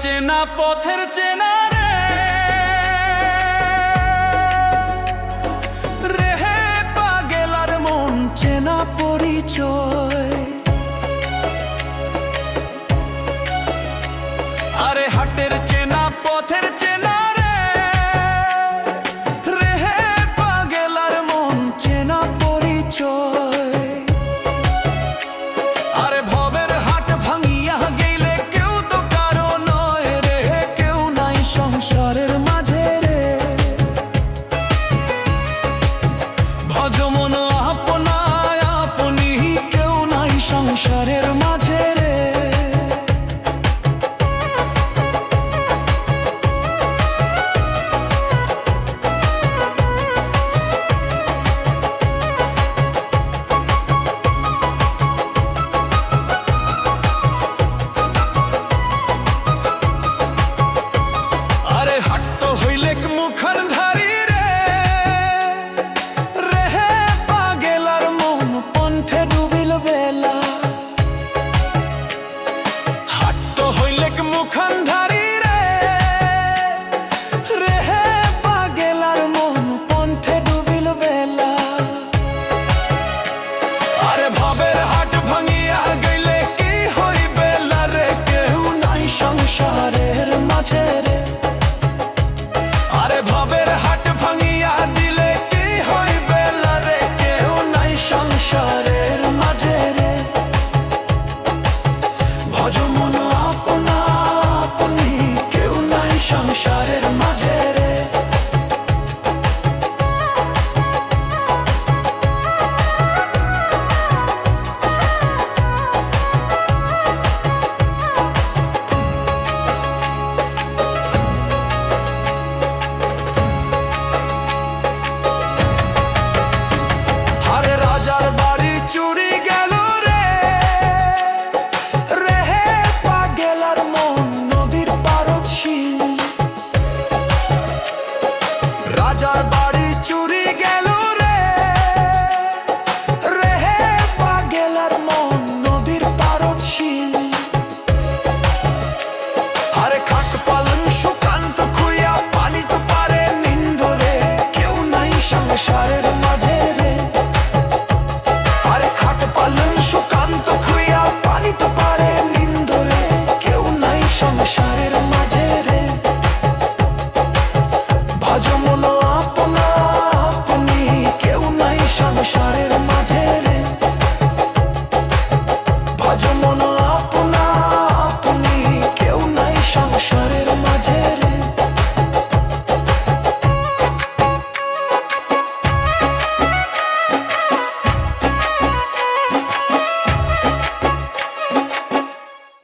চেনা পথের চেনা রে রেহে পাগেলার মন চেনা পরিচয়। আরে হাটের চেনা পথের চেনা রে রেহে পাগেলার মন চেনা পরিচয়। আরে ভবের হাট ভাঙিয়া গেলে কেউ তো কারো নয় রে, কেউ নাই সংসারের মাঝে রে। ভজমন আপনায় আপনি কেউ নাই সংসারের